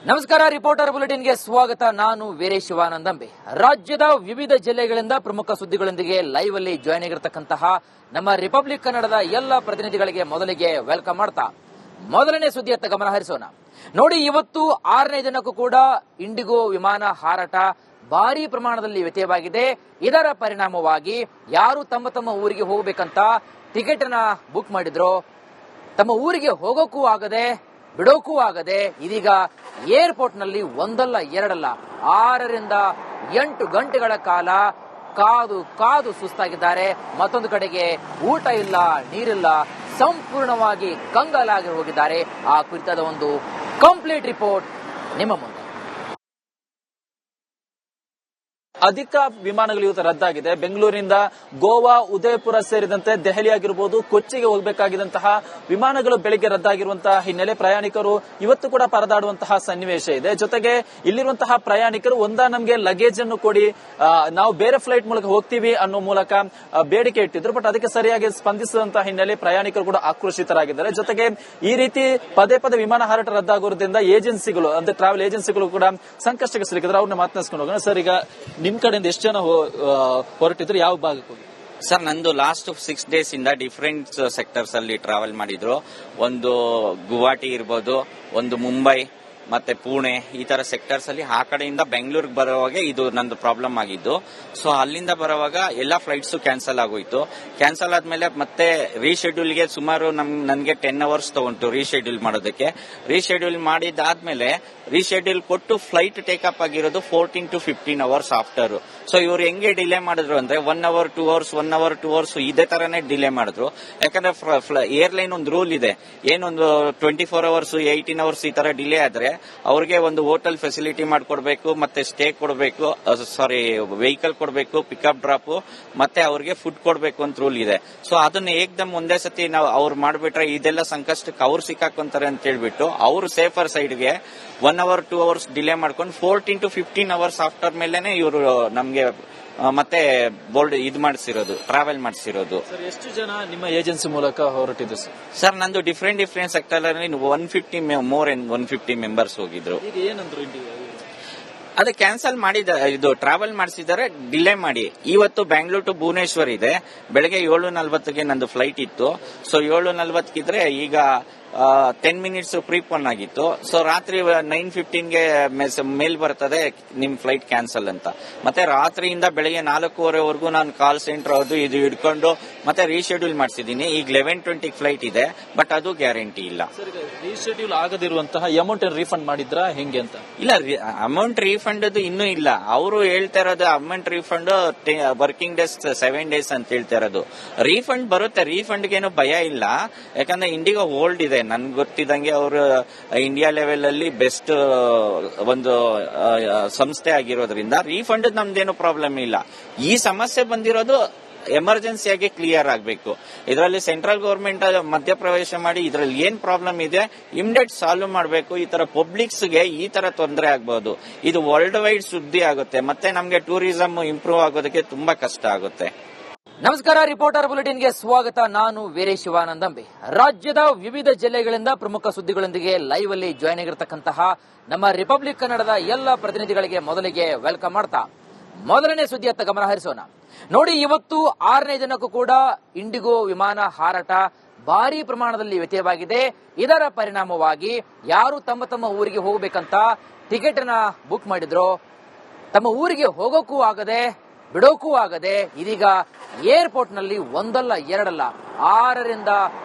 ನಮಸ್ಕಾರ. ರಿಪೋರ್ಟರ್ ಬುಲೆಟಿನ್ಗೆ ಸ್ವಾಗತ. ನಾನು ವೀರೇಶ್ ಶಿವಾನಂದಂಬೆ. ರಾಜ್ಯದ ವಿವಿಧ ಜಿಲ್ಲೆಗಳಿಂದ ಪ್ರಮುಖ ಸುದ್ದಿಗಳೊಂದಿಗೆ ಲೈವ್ ಅಲ್ಲಿ ಜಾಯ್ನ್ ಆಗಿರತಕ್ಕಂತಹ ನಮ್ಮ ರಿಪಬ್ಲಿಕ್ ಕನ್ನಡದ ಎಲ್ಲ ಪ್ರತಿನಿಧಿಗಳಿಗೆ ಮೊದಲಿಗೆ ವೆಲ್ಕಮ್ ಮಾಡ್ತಾ ಮೊದಲನೇ ಸುದ್ದಿಯತ್ತ ಗಮನ ಹರಿಸೋಣ. ನೋಡಿ, ಇವತ್ತು 6ನೇ ದಿನಕ್ಕೂ ಕೂಡ ಇಂಡಿಗೋ ವಿಮಾನ ಹಾರಾಟ ಭಾರಿ ಪ್ರಮಾಣದಲ್ಲಿ ವ್ಯತ್ಯಯವಾಗಿದೆ. ಇದರ ಪರಿಣಾಮವಾಗಿ ಯಾರು ತಮ್ಮ ತಮ್ಮ ಊರಿಗೆ ಹೋಗಬೇಕಂತ ಟಿಕೆಟ್ ಅನ್ನ ಬುಕ್ ಮಾಡಿದ್ರೋ ತಮ್ಮ ಊರಿಗೆ ಹೋಗೋಕ್ಕೂ ಆಗದೆ ಬಿಡೋಕ್ಕೂ ಆಗದೆ ಇದೀಗ ಏರ್ಪೋರ್ಟ್ ನಲ್ಲಿ ಒಂದಲ್ಲ ಎರಡಲ್ಲ 6 ರಿಂದ 8 ಗಂಟೆಗಳ ಕಾಲ ಕಾದು ಕಾದು ಸುಸ್ತಾಗಿದ್ದಾರೆ. ಮತ್ತೊಂದು ಕಡೆಗೆ ಊಟ ಇಲ್ಲ, ನೀರಿಲ್ಲ, ಸಂಪೂರ್ಣವಾಗಿ ಕಂಗಾಲಾಗಿ ಹೋಗಿದ್ದಾರೆ. ಆ ಕುರಿತಾದ ಒಂದು ಕಂಪ್ಲೀಟ್ ರಿಪೋರ್ಟ್ ನಿಮ್ಮ ಮುಂದೆ. ಅಧಿಕ ವಿಮಾನಗಳು ಇವತ್ತು ರದ್ದಾಗಿದೆ. ಬೆಂಗಳೂರಿನಿಂದ ಗೋವಾ, ಉದಯಪುರ ಸೇರಿದಂತೆ ದೆಹಲಿ ಆಗಿರಬಹುದು, ಕೊಚ್ಚಿಗೆ ಹೋಗಬೇಕಾಗಿದ್ದಂತಹ ವಿಮಾನಗಳು ಬೆಳಿಗ್ಗೆ ರದ್ದಾಗಿರುವಂತಹ ಹಿನ್ನೆಲೆ ಪ್ರಯಾಣಿಕರು ಇವತ್ತು ಕೂಡ ಪರದಾಡುವಂತಹ ಸನ್ನಿವೇಶ ಇದೆ. ಜೊತೆಗೆ ಇಲ್ಲಿರುವಂತಹ ಪ್ರಯಾಣಿಕರು ನಮಗೆ ಲಗೇಜ್ ಅನ್ನು ಕೊಡಿ, ನಾವು ಬೇರೆ ಫ್ಲೈಟ್ ಮೂಲಕ ಹೋಗ್ತೀವಿ ಅನ್ನೋ ಮೂಲಕ ಬೇಡಿಕೆ ಇಟ್ಟಿದ್ರು. ಬಟ್ ಅದಕ್ಕೆ ಸರಿಯಾಗಿ ಸ್ಪಂದಿಸಿದಂತಹ ಹಿನ್ನೆಲೆ ಪ್ರಯಾಣಿಕರು ಕೂಡ ಆಕ್ರೋಶಿತರಾಗಿದ್ದಾರೆ. ಜೊತೆಗೆ ಈ ರೀತಿ ಪದೇ ಪದೇ ವಿಮಾನ ಹಾರಾಟ ರದ್ದಾಗೋದ್ರಿಂದ ಏಜೆನ್ಸಿಗಳು ಅಂದ್ರೆ ಟ್ರಾವೆಲ್ ಏಜೆನ್ಸಿಗಳು ಕೂಡ ಸಂಕಷ್ಟಕ್ಕೆ ಸಿಲುಕಿದ್ರೆ ಅವ್ರನ್ನ ಮಾತನಾಡಿಸ್ಕೊಂಡು ಹೋಗೋಣ. ಸರ್, ಈಗ ನಿಮ್ ಕಡೆಯಿಂದ ಎಷ್ಟು ಜನ ಹೊರಟಿದ್ರು, ಯಾವ ಭಾಗಕ್ಕೆ ಹೋಗಿ? ಸರ್, ನಂದು ಲಾಸ್ಟ್ 6 days ಇಂದ ಡಿಫರೆಂಟ್ ಸೆಕ್ಟರ್ಸ್ ಅಲ್ಲಿ ಟ್ರಾವೆಲ್ ಮಾಡಿದ್ರು. ಒಂದು ಗುವಾಹಟಿ ಇರ್ಬೋದು, ಒಂದು ಮುಂಬೈ ಮತ್ತೆ ಪುಣೆ, ಈ ತರ ಸೆಕ್ಟರ್ಸ್ ಅಲ್ಲಿ ಆ ಕಡೆಯಿಂದ ಬೆಂಗಳೂರಿಗೆ ಬರುವಾಗ ಇದು ನಂದು ಪ್ರಾಬ್ಲಮ್ ಆಗಿದ್ದು. ಸೊ ಅಲ್ಲಿಂದ ಬರುವಾಗ ಎಲ್ಲಾ ಫ್ಲೈಟ್ಸ್ ಕ್ಯಾನ್ಸಲ್ ಆಗೋಯ್ತು. ಕ್ಯಾನ್ಸಲ್ ಆದ್ಮೇಲೆ ಮತ್ತೆ ರೀಶೆಡ್ಯೂಲ್ಗೆ ಸುಮಾರು ನನ್ಗೆ 10 hours ತಗೊಂಡು ರೀಶೆಡ್ಯೂಲ್ ಮಾಡೋದಕ್ಕೆ. ರೀಶೆಡ್ಯೂಲ್ ಮಾಡಿದಾದ್ಮೇಲೆ ರೀಶೆಡ್ಯೂಲ್ ಕೊಟ್ಟು ಫ್ಲೈಟ್ ಟೇಕಪ್ ಆಗಿರೋದು 14 to 15 hours ಆಫ್ಟರ್. ಸೊ ಇವ್ರು ಹೆಂಗೆ ಡಿಲೇ ಮಾಡಿದ್ರು ಅಂದ್ರೆ 1 hour 2 hours 1 hour 2 hours ಇದೇ ತರನೇ ಡಿಲೇ ಮಾಡಿದ್ರು. ಯಾಕಂದ್ರೆ ಏರ್ಲೈನ್ ಒಂದು ರೂಲ್ ಇದೆ, ಏನೊಂದು 24 hours 18 hours ಈ ತರ ಡಿಲೇ ಆದ್ರೆ ಅವ್ರಿಗೆ ಒಂದು ಹೋಟೆಲ್ ಫೆಸಿಲಿಟಿ ಮಾಡ್ಕೊಡ್ಬೇಕು, ಮತ್ತೆ ಸ್ಟೇ ಕೊಡಬೇಕು, ವೆಹಿಕಲ್ ಕೊಡಬೇಕು, ಪಿಕಪ್ ಡ್ರಾಪ್, ಮತ್ತೆ ಅವ್ರಿಗೆ ಫುಡ್ ಕೊಡಬೇಕು ಅಂತ ರೂಲ್ ಇದೆ. ಸೊ ಅದನ್ನ ಏಕ್ದಮ್ ಒಂದೇ ಸತಿ ನಾವು ಅವ್ರು ಮಾಡ್ಬಿಟ್ರೆ ಇದೆಲ್ಲ ಸಂಕಷ್ಟಕ್ಕೆ ಅವ್ರು ಸಿಕ್ಕಾಕೊಂತಾರೆ ಅಂತ ಹೇಳ್ಬಿಟ್ಟು ಅವರು ಸೇಫರ್ ಸೈಡ್ಗೆ 1 hour 2 hours ಡಿಲೇ ಮಾಡ್ಕೊಂಡು 14 to 15 hours ಆಫ್ಟರ್ ಮೇಲೆನೆ ಇವರು ನಮ್ಗೆ ಮತ್ತೆ ಬೋರ್ಡ್ ಇದು ಮಾಡಿಸಿರೋದು, ಟ್ರಾವೆಲ್ ಮಾಡಿಸಿರೋದು. ಸರ್, ಎಷ್ಟು ಜನ ನಿಮ್ಮ ಏಜೆನ್ಸಿ ಮೂಲಕ ಹೊರಟಿದ್ರು ಸರ್? ನಂದು ಡಿಫ್ರೆಂಟ್ ಸೆಕ್ಟರ್ ಅಲ್ಲಿ 150 ಮೆಂಬರ್ಸ್ ಹೋಗಿದ್ರು. ಏನಂದ್ರು? ಅದೇ ಕ್ಯಾನ್ಸಲ್ ಮಾಡಿದ, ಇದು ಟ್ರಾವೆಲ್ ಮಾಡಿಸಿದ್ದಾರೆ ಡಿಲೇ ಮಾಡಿ. ಇವತ್ತು ಬೆಂಗಳೂರು ಟು ಭುವನೇಶ್ವರ್ ಇದೆ. ಬೆಳಗ್ಗೆ 7:40ಗೆ ನಂದು ಫ್ಲೈಟ್ ಇತ್ತು. ಸೊ 7:40 ಈಗ 10 minutes ಪ್ರೀಪೋನ್ ಆಗಿತ್ತು. ಸೊ ರಾತ್ರಿ 9:15ಗೆ ಮೇಲ್ ಬರ್ತದೆ ನಿಮ್ ಫ್ಲೈಟ್ ಕ್ಯಾನ್ಸಲ್ ಅಂತ. ಮತ್ತೆ ರಾತ್ರಿಯಿಂದ ಬೆಳಗ್ಗೆ 4:15ವರೆಗೂ ನಾನು ಕಾಲ್ ಸೆಂಟರ್ ಅದು ಇದು ಹಿಡ್ಕೊಂಡು ಮತ್ತೆ ರೀಶೆಡ್ಯೂಲ್ ಮಾಡಿಸಿದೀನಿ. ಈಗ 11:20 ಫ್ಲೈಟ್ ಇದೆ, ಬಟ್ ಅದು ಗ್ಯಾರಂಟಿ ಇಲ್ಲ. ರೀಶೆಡ್ಯೂಲ್ ಆಗದಿರುವಂತಹ ಅಮೌಂಟ್ ರೀಫಂಡ್ ಮಾಡಿದ್ರ ಹೆಂಗೆ ಅಂತ? ಇಲ್ಲ, ಅಮೌಂಟ್ ರೀಫಂಡ್ ಇನ್ನೂ ಇಲ್ಲ. ಅವರು ಹೇಳ್ತಾ ಇರೋದು amount refund working days 7 days ಅಂತ ಹೇಳ್ತಾ ಇರೋದು. ರೀಫಂಡ್ ಬರುತ್ತೆ, ರೀಫಂಡ್ಗೇನು ಭಯ ಇಲ್ಲ. ಯಾಕಂದ್ರೆ ಇಂಡಿಗೋ ಹೋಲ್ಡ್ ಇದೆ. ನನ್ಗೆ ಗೊತ್ತಿದ್ದಂಗೆ ಅವರು ಇಂಡಿಯಾ ಲೆವೆಲ್ ಅಲ್ಲಿ ಬೆಸ್ಟ್ ಒಂದು ಸಂಸ್ಥೆ ಆಗಿರೋದ್ರಿಂದ ರೀಫಂಡ್ ನಮ್ದೇನು ಪ್ರಾಬ್ಲಮ್ ಇಲ್ಲ. ಈ ಸಮಸ್ಯೆ ಬಂದಿರೋದು ಎಮರ್ಜೆನ್ಸಿಯಾಗಿ ಕ್ಲಿಯರ್ ಆಗಬೇಕು. ಇದರಲ್ಲಿ ಸೆಂಟ್ರಲ್ ಗವರ್ಮೆಂಟ್ ಮಧ್ಯಪ್ರವೇಶ ಮಾಡಿ ಇದರಲ್ಲಿ ಏನ್ ಪ್ರಾಬ್ಲಮ್ ಇದೆ ಇಮಿಡಿಯೇಟ್ ಸಾಲ್ವ್ ಮಾಡಬೇಕು. ಈ ತರ ಪಬ್ಲಿಕ್ಸ್ಗೆ ಈ ತರ ತೊಂದರೆ ಆಗಬಹುದು. ಇದು ವರ್ಲ್ಡ್ ವೈಡ್ ಸುದ್ದಿ ಆಗುತ್ತೆ, ಮತ್ತೆ ನಮ್ಗೆ ಟೂರಿಸಂ ಇಂಪ್ರೂವ್ ಆಗೋದಕ್ಕೆ ತುಂಬಾ ಕಷ್ಟ ಆಗುತ್ತೆ. ನಮಸ್ಕಾರ. ರಿಪೋರ್ಟರ್ ಬುಲೆಟಿನ್ಗೆ ಸ್ವಾಗತ. ನಾನು ವೀರೇಶ್ ಶಿವಾನಂದಂಬೆ. ರಾಜ್ಯದ ವಿವಿಧ ಜಿಲ್ಲೆಗಳಿಂದ ಪ್ರಮುಖ ಸುದ್ದಿಗಳೊಂದಿಗೆ ಲೈವ್ ಅಲ್ಲಿ ಜಾಯ್ನ್ ಆಗಿರತಕ್ಕಂತಹ ನಮ್ಮ ರಿಪಬ್ಲಿಕ್ ಕನ್ನಡದ ಎಲ್ಲ ಪ್ರತಿನಿಧಿಗಳಿಗೆ ಮೊದಲಿಗೆ ವೆಲ್ಕಮ್ ಮಾಡ್ತಾ ಮೊದಲನೇ ಸುದ್ದಿಯತ್ತ ಗಮನ ಹರಿಸೋಣ. ನೋಡಿ, ಇವತ್ತು 6ನೇ ದಿನಕ್ಕೂ ಕೂಡ ಇಂಡಿಗೋ ವಿಮಾನ ಹಾರಾಟ ಭಾರಿ ಪ್ರಮಾಣದಲ್ಲಿ ವ್ಯತ್ಯಯವಾಗಿದೆ. ಇದರ ಪರಿಣಾಮವಾಗಿ ಯಾರು ತಮ್ಮ ತಮ್ಮ ಊರಿಗೆ ಹೋಗಬೇಕಂತ ಟಿಕೆಟ್ ಅನ್ನ ಬುಕ್ ಮಾಡಿದ್ರೋ ತಮ್ಮ ಊರಿಗೆ ಹೋಗೋಕ್ಕೂ ಆಗದೆ ಬಿಡೋಕ್ಕೂ ಆಗದೆ ಇದೀಗ ಏರ್ಪೋರ್ಟ್ ನಲ್ಲಿ ಒಂದಲ್ಲ ಎರಡಲ್ಲ 6 ರಿಂದ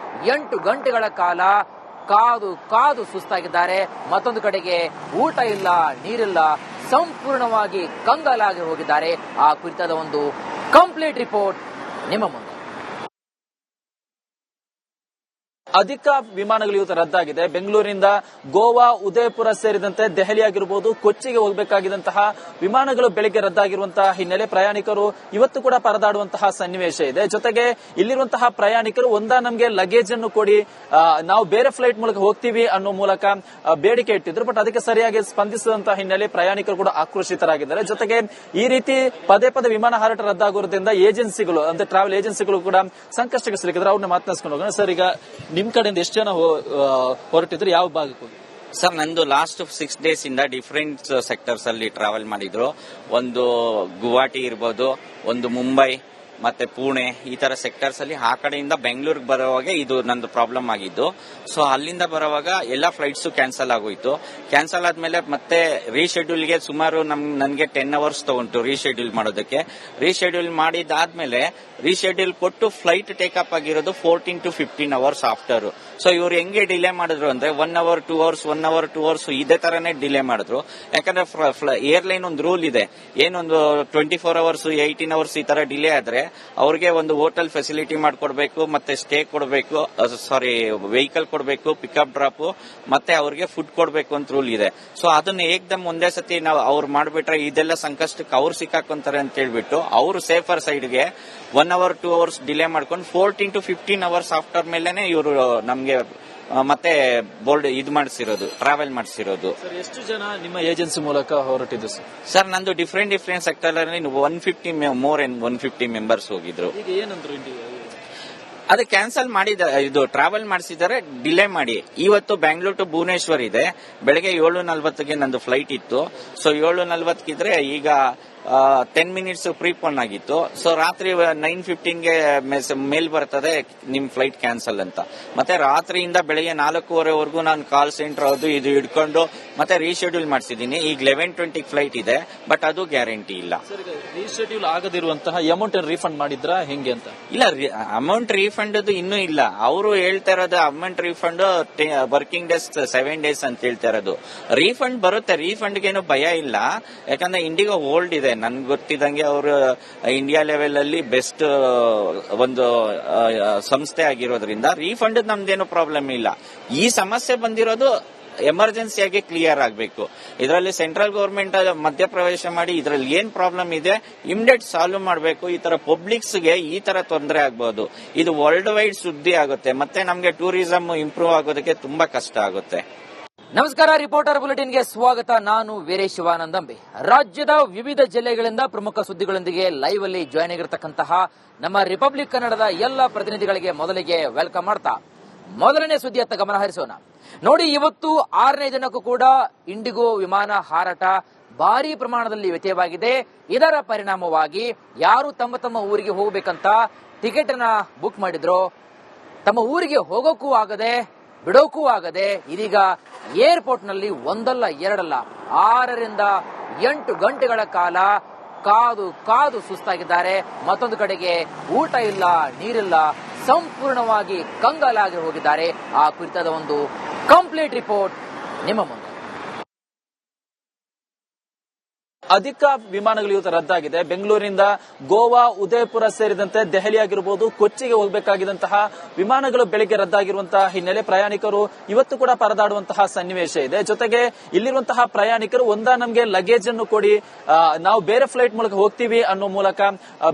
8 ಗಂಟೆಗಳ ಕಾಲ ಕಾದು ಕಾದು ಸುಸ್ತಾಗಿದ್ದಾರೆ. ಮತ್ತೊಂದು ಕಡೆಗೆ ಊಟ ಇಲ್ಲ, ನೀರಿಲ್ಲ, ಸಂಪೂರ್ಣವಾಗಿ ಕಂಗಾಲಾಗಿ ಹೋಗಿದ್ದಾರೆ. ಆ ಕುರಿತಾದ ಒಂದು ಕಂಪ್ಲೀಟ್ ರಿಪೋರ್ಟ್ ನಿಮ್ಮ ಮುಂದೆ. ಅಧಿಕ ವಿಮಾನಗಳು ಇವತ್ತು ರದ್ದಾಗಿದೆ. ಬೆಂಗಳೂರಿನಿಂದ ಗೋವಾ, ಉದಯಪುರ ಸೇರಿದಂತೆ ದೆಹಲಿ ಆಗಿರಬಹುದು, ಕೊಚ್ಚಿಗೆ ಹೋಗಬೇಕಾಗಿದ್ದಂತಹ ವಿಮಾನಗಳು ಬೆಳಿಗ್ಗೆ ರದ್ದಾಗಿರುವಂತಹ ಹಿನ್ನೆಲೆ ಪ್ರಯಾಣಿಕರು ಇವತ್ತು ಕೂಡ ಪರದಾಡುವಂತಹ ಸನ್ನಿವೇಶ ಇದೆ. ಜೊತೆಗೆ ಇಲ್ಲಿರುವಂತಹ ಪ್ರಯಾಣಿಕರು ನಮಗೆ ಲಗೇಜ್ ಅನ್ನು ಕೊಡಿ, ನಾವು ಬೇರೆ ಫ್ಲೈಟ್ ಮೂಲಕ ಹೋಗ್ತೀವಿ ಅನ್ನೋ ಮೂಲಕ ಬೇಡಿಕೆ ಇಟ್ಟಿದ್ರು. ಬಟ್ ಅದಕ್ಕೆ ಸರಿಯಾಗಿ ಸ್ಪಂದಿಸಿದಂತಹ ಹಿನ್ನೆಲೆ ಪ್ರಯಾಣಿಕರು ಕೂಡ ಆಕ್ರೋಶಿತರಾಗಿದ್ದಾರೆ. ಜೊತೆಗೆ ಈ ರೀತಿ ಪದೇ ಪದೇ ವಿಮಾನ ಹಾರಾಟ ರದ್ದಾಗೋದ್ರಿಂದ ಏಜೆನ್ಸಿಗಳು ಅಂದ್ರೆ ಟ್ರಾವೆಲ್ ಏಜೆನ್ಸಿಗಳು ಕೂಡ ಸಂಕಷ್ಟಕ್ಕೆ ಸಿಲುಕಿದ್ರೆ ಅವ್ರನ್ನ ಮಾತನಾಡಿಸ್ಕೊಂಡು ಹೋಗೋಣ. ಸರ್, ಈಗ ನಿಮ್ ಕಡೆಯಿಂದ ಎಷ್ಟು ಜನ ಹೊರಟಿದ್ರು, ಯಾವ ಭಾಗಕ್ಕೆ ಹೋಗಿ? ಸರ್ ನಂದು ಲಾಸ್ಟ್ 6 ಡೇಸ್ ಇಂದ ಡಿಫರೆಂಟ್ ಸೆಕ್ಟರ್ಸ್ ಅಲ್ಲಿ ಟ್ರಾವೆಲ್ ಮಾಡಿದ್ರು. ಒಂದು ಗುವಾಹಟಿ ಇರ್ಬೋದು, ಒಂದು ಮುಂಬೈ ಮತ್ತೆ ಪುಣೆ, ಈ ತರ ಸೆಕ್ಟರ್ಸ್ ಅಲ್ಲಿ ಆ ಕಡೆಯಿಂದ ಬೆಂಗಳೂರಿಗೆ ಬರುವಾಗ ಇದು ನಂದು ಪ್ರಾಬ್ಲಮ್ ಆಗಿದ್ದು. ಸೊ ಅಲ್ಲಿಂದ ಬರುವಾಗ ಎಲ್ಲಾ ಫ್ಲೈಟ್ಸ್ ಕ್ಯಾನ್ಸಲ್ ಆಗೋಯ್ತು. ಕ್ಯಾನ್ಸಲ್ ಆದ್ಮೇಲೆ ಮತ್ತೆ ರೀಶೆಡ್ಯೂಲ್ಗೆ ಸುಮಾರು ನನ್ಗೆ 10 ಅವರ್ಸ್ ತಗೊಂಡು ರೀಶೆಡ್ಯೂಲ್ ಮಾಡೋದಕ್ಕೆ. ರೀಶೆಡ್ಯೂಲ್ ಮಾಡಿದಾದ್ಮೇಲೆ ರೀಶೆಡ್ಯೂಲ್ ಕೊಟ್ಟು ಫ್ಲೈಟ್ ಟೇಕಪ್ ಆಗಿರೋದು 14 to 15 ಅವರ್ಸ್ ಆಫ್ಟರ್. ಸೊ ಇವ್ರು ಹೆಂಗೆ ಡಿಲೇ ಮಾಡಿದ್ರು ಅಂದ್ರೆ 1 hour 2 hours 1 hour 2 hours ಇದೇ ತರನೇ ಡಿಲೇ ಮಾಡಿದ್ರು. ಯಾಕಂದ್ರೆ ಏರ್ಲೈನ್ ಒಂದು ರೂಲ್ ಇದೆ, ಏನೊಂದು 24 hours 18 hours ಈ ತರ ಡಿಲೇ ಆದ್ರೆ ಅವ್ರಿಗೆ ಒಂದು ಹೋಟೆಲ್ ಫೆಸಿಲಿಟಿ ಮಾಡ್ಕೊಡ್ಬೇಕು, ಮತ್ತೆ ಸ್ಟೇ ಕೊಡಬೇಕು, ವೆಹಿಕಲ್ ಕೊಡಬೇಕು, ಪಿಕಪ್ ಡ್ರಾಪ್, ಮತ್ತೆ ಅವ್ರಿಗೆ ಫುಡ್ ಕೊಡಬೇಕು ಅಂತ ರೂಲ್ ಇದೆ. ಸೊ ಅದನ್ನ ಏಕ್ದಮ್ ಒಂದೇ ಸತಿ ನಾವು ಅವ್ರು ಮಾಡ್ಬಿಟ್ರೆ ಇದೆಲ್ಲ ಸಂಕಷ್ಟಕ್ಕೆ ಅವ್ರು ಸಿಕ್ಕಾಕೊಂತಾರೆ ಅಂತ ಹೇಳ್ಬಿಟ್ಟು ಅವರು ಸೇಫರ್ ಸೈಡ್ಗೆ 1 hour 2 hours ಡಿಲೇ ಮಾಡ್ಕೊಂಡು 14 to 15 ಅವರ್ಸ್ ಆಫ್ಟರ್ ಮೇಲೆನೆ ಇವರು ನಮ್ಗೆ ಮತ್ತೆ ಬೋರ್ಡ್ ಮಾಡಿಸಿರೋದು, ಟ್ರಾವೆಲ್ ಮಾಡಿಸಿರೋದು. ಎಷ್ಟು ಜನ ನಿಮ್ಮ ಏಜೆನ್ಸಿ ಮೂಲಕ ಹೊರಟಿದ್ದು ಸರ್ ನಂದು ಡಿಫರೆಂಟ್ ಸೆಕ್ಟರ್ ಅಲ್ಲಿ 150 ಮೆಂಬರ್ಸ್ ಹೋಗಿದ್ರು. ಅದು ಕ್ಯಾನ್ಸಲ್ ಮಾಡಿದ, ಇದು ಟ್ರಾವೆಲ್ ಮಾಡಿಸಿದ್ದಾರೆ, ಡಿಲೇ ಮಾಡಿ. ಇವತ್ತು ಬೆಂಗಳೂರು ಟು ಭುವನೇಶ್ವರ್ ಇದೆ, ಬೆಳಗ್ಗೆ 7:40ಗೆ ನಂದು ಫ್ಲೈಟ್ ಇತ್ತು. ಸೊ 7:40 ಈಗ 10 minutes ಪ್ರೀಪೋನ್ ಆಗಿತ್ತು. ಸೊ ರಾತ್ರಿ 9:15ಗೆ ಮೇಲ್ ಬರ್ತದೆ ನಿಮ್ ಫ್ಲೈಟ್ ಕ್ಯಾನ್ಸಲ್ ಅಂತ. ಮತ್ತೆ ರಾತ್ರಿಯಿಂದ ಬೆಳಗ್ಗೆ 4:15ವರೆಗೂ ನಾನು ಕಾಲ್ ಸೆಂಟರ್ ಅದು ಇದು ಹಿಡ್ಕೊಂಡು ಮತ್ತೆ ರೀಶೆಡ್ಯೂಲ್ ಮಾಡಿಸಿದೀನಿ. ಈಗ 11:20 ಫ್ಲೈಟ್ ಇದೆ, ಬಟ್ ಅದು ಗ್ಯಾರಂಟಿ ಇಲ್ಲ. ರೀಶೆಡ್ಯೂಲ್ ಆಗದಿರುವಂತಹ ಅಮೌಂಟ್ ರೀಫಂಡ್ ಮಾಡಿದ್ರ ಹೆಂಗೆ ಅಂತ? ಇಲ್ಲ, ಅಮೌಂಟ್ ರೀಫಂಡ್ ಇನ್ನೂ ಇಲ್ಲ. ಅವರು ಹೇಳ್ತಾ ಇರೋದು amount refund working days 7 days ಅಂತ ಹೇಳ್ತಾ ಇರೋದು. ರೀಫಂಡ್ ಬರುತ್ತೆ, ರೀಫಂಡ್ಗೇನು ಭಯ ಇಲ್ಲ. ಯಾಕಂದ್ರೆ ಇಂಡಿಗೋ ಓಲ್ಡ್ ಇದೆ, ನನ್ಗೆ ಗೊತ್ತಿದಂಗೆ ಅವರು ಇಂಡಿಯಾ ಲೆವೆಲ್ ಅಲ್ಲಿ ಬೆಸ್ಟ್ ಒಂದು ಸಂಸ್ಥೆ ಆಗಿರೋದ್ರಿಂದ ರೀಫಂಡ್ ನಮ್ದೇನು ಪ್ರಾಬ್ಲಮ್ ಇಲ್ಲ. ಈ ಸಮಸ್ಯೆ ಬಂದಿರೋದು ಎಮರ್ಜೆನ್ಸಿಯಾಗಿ ಕ್ಲಿಯರ್ ಆಗಬೇಕು. ಇದರಲ್ಲಿ ಸೆಂಟ್ರಲ್ ಗವರ್ಮೆಂಟ್ ಮಧ್ಯಪ್ರವೇಶ ಮಾಡಿ ಇದರಲ್ಲಿ ಏನ್ ಪ್ರಾಬ್ಲಮ್ ಇದೆ ಇಮಿಡಿಯೇಟ್ ಸಾಲ್ವ್ ಮಾಡಬೇಕು. ಈ ತರ ಪಬ್ಲಿಕ್ಸ್ಗೆ ಈ ತರ ತೊಂದರೆ ಆಗಬಹುದು. ಇದು ವರ್ಲ್ಡ್ ವೈಡ್ ಸುದ್ದಿ ಆಗುತ್ತೆ, ಮತ್ತೆ ನಮ್ಗೆ ಟೂರಿಸಂ ಇಂಪ್ರೂವ್ ಆಗೋದಕ್ಕೆ ತುಂಬಾ ಕಷ್ಟ ಆಗುತ್ತೆ. ನಮಸ್ಕಾರ, ರಿಪೋರ್ಟರ್ ಬುಲೆಟಿನ್ಗೆ ಸ್ವಾಗತ. ನಾನು ವೀರೇಶ್ ಶಿವಾನಂದಂಬೆ. ರಾಜ್ಯದ ವಿವಿಧ ಜಿಲ್ಲೆಗಳಿಂದ ಪ್ರಮುಖ ಸುದ್ದಿಗಳೊಂದಿಗೆ ಲೈವ್ ಅಲ್ಲಿ ಜಾಯ್ನ್ ಆಗಿರತಕ್ಕಂತಹ ನಮ್ಮ ರಿಪಬ್ಲಿಕ್ ಕನ್ನಡದ ಎಲ್ಲ ಪ್ರತಿನಿಧಿಗಳಿಗೆ ಮೊದಲಿಗೆ ವೆಲ್ಕಮ್ ಮಾಡ್ತಾ ಮೊದಲನೇ ಸುದ್ದಿಯತ್ತ ಗಮನ ಹರಿಸೋಣ. ನೋಡಿ, ಇವತ್ತು 6ನೇ ದಿನಕ್ಕೂ ಕೂಡ ಇಂಡಿಗೋ ವಿಮಾನ ಹಾರಾಟ ಭಾರಿ ಪ್ರಮಾಣದಲ್ಲಿ ವ್ಯತ್ಯಯವಾಗಿದೆ. ಇದರ ಪರಿಣಾಮವಾಗಿ ಯಾರು ತಮ್ಮ ಊರಿಗೆ ಹೋಗಬೇಕಂತ ಟಿಕೆಟ್ ಅನ್ನ ಬುಕ್ ಮಾಡಿದ್ರೋ ತಮ್ಮ ಊರಿಗೆ ಹೋಗೋಕ್ಕೂ ಆಗದೆ ಬಿಡೋಕ್ಕೂ ಆಗದೆ ಇದೀಗ ಏರ್ಪೋರ್ಟ್ ನಲ್ಲಿ ಒಂದಲ್ಲ ಎರಡಲ್ಲ 6 ರಿಂದ 8 ಗಂಟೆಗಳ ಕಾಲ ಕಾದು ಸುಸ್ತಾಗಿದ್ದಾರೆ. ಮತ್ತೊಂದು ಕಡೆಗೆ ಊಟ ಇಲ್ಲ, ನೀರಿಲ್ಲ, ಸಂಪೂರ್ಣವಾಗಿ ಕಂಗಾಲಾಗಿ ಹೋಗಿದ್ದಾರೆ. ಆ ಕುರಿತಾದ ಒಂದು ಕಂಪ್ಲೀಟ್ ರಿಪೋರ್ಟ್ ನಿಮ್ಮ ಮುಂದೆ. ಅಧಿಕ ವಿಮಾನಗಳು ಇವತ್ತು ರದ್ದಾಗಿದೆ. ಬೆಂಗಳೂರಿನಿಂದ ಗೋವಾ, ಉದಯಪುರ ಸೇರಿದಂತೆ ದೆಹಲಿ ಆಗಿರಬಹುದು, ಕೊಚ್ಚಿಗೆ ಹೋಗಬೇಕಾಗಿದ್ದಂತಹ ವಿಮಾನಗಳು ಬೆಳಿಗ್ಗೆ ರದ್ದಾಗಿರುವಂತಹ ಹಿನ್ನೆಲೆ ಪ್ರಯಾಣಿಕರು ಇವತ್ತು ಕೂಡ ಪರದಾಡುವಂತಹ ಸನ್ನಿವೇಶ ಇದೆ. ಜೊತೆಗೆ ಇಲ್ಲಿರುವಂತಹ ಪ್ರಯಾಣಿಕರು ನಮಗೆ ಲಗೇಜ್ ಅನ್ನು ಕೊಡಿ, ನಾವು ಬೇರೆ ಫ್ಲೈಟ್ ಮೂಲಕ ಹೋಗ್ತೀವಿ ಅನ್ನೋ ಮೂಲಕ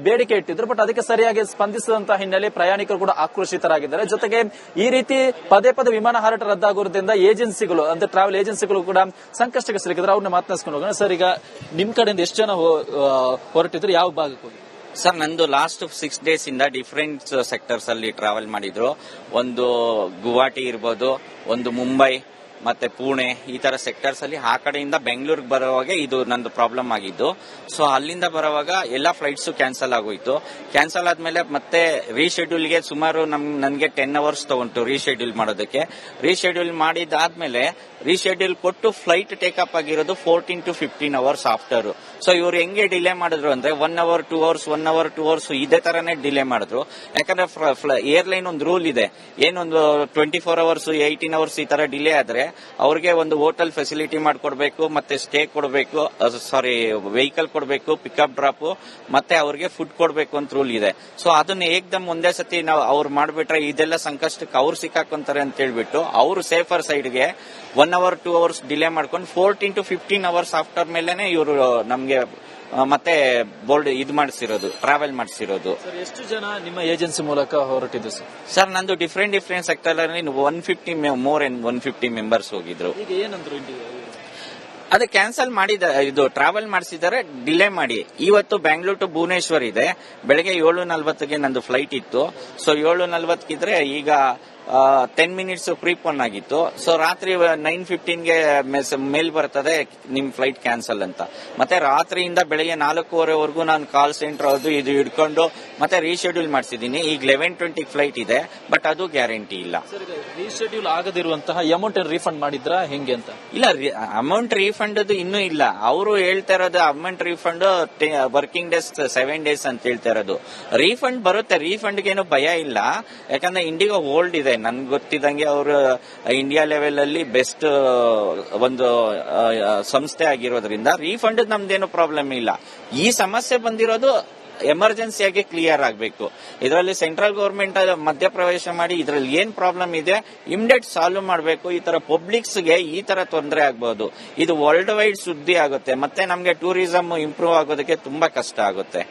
ಬೇಡಿಕೆ ಇಟ್ಟಿದ್ರು. ಬಟ್ ಅದಕ್ಕೆ ಸರಿಯಾಗಿ ಸ್ಪಂದಿಸಿದಂತಹ ಹಿನ್ನೆಲೆ ಪ್ರಯಾಣಿಕರು ಕೂಡ ಆಕ್ರೋಶಿತರಾಗಿದ್ದಾರೆ. ಜೊತೆಗೆ ಈ ರೀತಿ ಪದೇ ವಿಮಾನ ಹಾರಾಟ ರದ್ದಾಗುವುದರಿಂದ ಏಜೆನ್ಸಿಗಳು ಅಂದ್ರೆ ಟ್ರಾವೆಲ್ ಏಜೆನ್ಸಿಗಳು ಕೂಡ ಸಂಕಷ್ಟಕ್ಕೆ ಸಿಲುಕಿದ್ರೆ ಅವ್ರನ್ನ ಮಾತನಾಡಿಸ್ಕೊಂಡು ಹೋಗೋಣ. ಸರ್, ಈಗ ನಿಮ್ ಕಡೆಯಿಂದ ಎಷ್ಟು ಜನ ಹೊರಟಿದ್ರು, ಯಾವ ಭಾಗಕ್ಕೆ ಹೋಗಿ? ಸರ್ ನಂದು ಲಾಸ್ಟ್ 6 ಡೇಸ್ ಇಂದ ಡಿಫರೆಂಟ್ ಸೆಕ್ಟರ್ಸ್ ಅಲ್ಲಿ ಟ್ರಾವೆಲ್ ಮಾಡಿದ್ರು. ಒಂದು ಗುವಾಹಟಿ ಇರ್ಬೋದು, ಒಂದು ಮುಂಬೈ ಮತ್ತೆ ಪುಣೆ, ಈ ತರ ಸೆಕ್ಟರ್ಸ್ ಅಲ್ಲಿ ಆ ಕಡೆಯಿಂದ ಬೆಂಗಳೂರಿಗೆ ಬರುವಾಗ ಇದು ನಂದು ಪ್ರಾಬ್ಲಮ್ ಆಗಿದ್ದು. ಸೊ ಅಲ್ಲಿಂದ ಬರುವಾಗ ಎಲ್ಲಾ ಫ್ಲೈಟ್ಸ್ ಕ್ಯಾನ್ಸಲ್ ಆಗೋಯ್ತು. ಕ್ಯಾನ್ಸಲ್ ಆದ್ಮೇಲೆ ಮತ್ತೆ ರೀಶೆಡ್ಯೂಲ್ಗೆ ಸುಮಾರು ನನ್ಗೆ 10 ಅವರ್ಸ್ ತಗೊಂಡು ರೀಶೆಡ್ಯೂಲ್ ಮಾಡೋದಕ್ಕೆ. ರೀಶೆಡ್ಯೂಲ್ ಮಾಡಿದಾದ್ಮೇಲೆ ರೀಶೆಡ್ಯೂಲ್ ಕೊಟ್ಟು ಫ್ಲೈಟ್ ಟೇಕಪ್ ಆಗಿರೋದು 14 to 15 ಅವರ್ಸ್ ಆಫ್ಟರ್. ಸೊ ಇವ್ರು ಹೆಂಗೆ ಡಿಲೇ ಮಾಡಿದ್ರು ಅಂದ್ರೆ 1 hour 2 hours 1 hour 2 hours ಇದೇ ತರನೇ ಡಿಲೇ ಮಾಡಿದ್ರು. ಯಾಕಂದ್ರೆ ಏರ್ಲೈನ್ ಒಂದು ರೂಲ್ ಇದೆ, ಏನೊಂದು 24 hours 18 hours ಈ ತರ ಡಿಲೇ ಆದ್ರೆ ಅವ್ರಿಗೆ ಒಂದು ಹೋಟೆಲ್ ಫೆಸಿಲಿಟಿ ಮಾಡ್ಕೊಡ್ಬೇಕು, ಮತ್ತೆ ಸ್ಟೇ ಕೊಡಬೇಕು, ವೆಹಿಕಲ್ ಕೊಡಬೇಕು, ಪಿಕಪ್ ಡ್ರಾಪ್, ಮತ್ತೆ ಅವ್ರಿಗೆ ಫುಡ್ ಕೊಡಬೇಕು ಅಂತ ರೂಲ್ ಇದೆ. ಸೊ ಅದನ್ನ ಏಕ್ದಮ್ ಒಂದೇ ಸತಿ ನಾವು ಅವ್ರು ಮಾಡ್ಬಿಟ್ರೆ ಇದೆಲ್ಲ ಸಂಕಷ್ಟಕ್ಕೆ ಅವ್ರು ಸಿಕ್ಕಾಕೊಂತಾರೆ ಅಂತ ಹೇಳ್ಬಿಟ್ಟು ಅವರು ಸೇಫರ್ ಸೈಡ್ಗೆ 1 hour 2 hours ಡಿಲೇ ಮಾಡ್ಕೊಂಡು 14 to 15 ಅವರ್ಸ್ ಆಫ್ಟರ್ ಮೇಲೆನೆ ಇವರು ನಮ್ಗೆ ಮತ್ತೆ ಬೋರ್ಡ್ ಮಾಡಿಸಿರೋದು, ಟ್ರಾವೆಲ್ ಮಾಡಿಸಿರೋದು. ಎಷ್ಟು ಜನ ನಿಮ್ಮ ಏಜೆನ್ಸಿ ಮೂಲಕ ಹೊರಟಿದ್ದು ಸರ್ ನಂದು ಡಿಫರೆಂಟ್ ಸೆಕ್ಟರ್ ಅಲ್ಲಿ 150 ಮೆಂಬರ್ಸ್ ಹೋಗಿದ್ರು. ಅದು ಕ್ಯಾನ್ಸಲ್ ಇದು ಟ್ರಾವೆಲ್ ಮಾಡಿಸಿದ್ದಾರೆ, ಡಿಲೇ ಮಾಡಿ. ಇವತ್ತು ಬೆಂಗಳೂರು ಟು ಭುವನೇಶ್ವರ್ ಇದೆ, ಬೆಳಗ್ಗೆ 7:40ಗೆ ನಂದು ಫ್ಲೈಟ್ ಇತ್ತು. ಸೊ 7:40 ಈಗ 10 ಮಿನಿಟ್ಸ್ ಪ್ರೀಪೋನ್ ಆಗಿತ್ತು. ಸೊ ರಾತ್ರಿ 9:15ಗೆ ಮೇಲ್ ಬರ್ತದೆ ನಿಮ್ ಫ್ಲೈಟ್ ಕ್ಯಾನ್ಸಲ್ ಅಂತ. ಮತ್ತೆ ರಾತ್ರಿಯಿಂದ ಬೆಳಗ್ಗೆ 4:15ವರೆಗೂ ನಾನು ಕಾಲ್ ಸೆಂಟರ್ ಅದು ಇದು ಹಿಡ್ಕೊಂಡು ಮತ್ತೆ ರೀಶೆಡ್ಯೂಲ್ ಮಾಡಿಸಿದೀನಿ. ಈಗ 11:20 ಫ್ಲೈಟ್ ಇದೆ, ಬಟ್ ಅದು ಗ್ಯಾರಂಟಿ ಇಲ್ಲ. ರೀಶೆಡ್ಯೂಲ್ ಆಗದಿರುವಂತಹ ಅಮೌಂಟ್ ರೀಫಂಡ್ ಮಾಡಿದ್ರ ಹೆಂಗೆ ಅಂತ? ಇಲ್ಲ, ಅಮೌಂಟ್ ರೀಫಂಡ್ ಅದು ಇನ್ನೂ ಇಲ್ಲ. ಅವರು ಹೇಳ್ತಾ ಇರೋದು amount refund working days 7 days ಅಂತ ಹೇಳ್ತಾ ಇರೋದು. ರೀಫಂಡ್ ಬರುತ್ತೆ, ರೀಫಂಡ್ಗೇನು ಭಯ ಇಲ್ಲ. ಯಾಕಂದ್ರೆ ಇಂಡಿಗೋ ಹೋಲ್ಡ್ ಇದೆ. ನನ್ಗೆ ಗೊತ್ತಿದ್ದಂಗೆ ಅವರು ಇಂಡಿಯಾ ಲೆವೆಲ್ ಅಲ್ಲಿ ಬೆಸ್ಟ್ ಒಂದು ಸಂಸ್ಥೆ ಆಗಿರೋದ್ರಿಂದ ರೀಫಂಡ್ ನಮ್ದೇನು ಪ್ರಾಬ್ಲಮ್ ಇಲ್ಲ. ಈ ಸಮಸ್ಯೆ ಬಂದಿರೋದು ಎಮರ್ಜೆನ್ಸಿಯಾಗಿ ಕ್ಲಿಯರ್ ಆಗಬೇಕು. ಇದರಲ್ಲಿ ಸೆಂಟ್ರಲ್ ಗವರ್ಮೆಂಟ್ ಮಧ್ಯಪ್ರವೇಶ ಮಾಡಿ ಇದರಲ್ಲಿ ಏನ್ ಪ್ರಾಬ್ಲಮ್ ಇದೆ ಇಮಿಡಿಯೇಟ್ ಸಾಲ್ವ್ ಮಾಡಬೇಕು. ಈ ತರ ಪಬ್ಲಿಕ್ಸ್ಗೆ ಈ ತರ ತೊಂದರೆ ಆಗಬಹುದು. ಇದು ವರ್ಲ್ಡ್ ವೈಡ್ ಸುದ್ದಿ ಆಗುತ್ತೆ, ಮತ್ತೆ ನಮಗೆ ಟೂರಿಸಂ ಇಂಪ್ರೂವ್ ಆಗೋದಕ್ಕೆ ತುಂಬಾ ಕಷ್ಟ ಆಗುತ್ತೆ.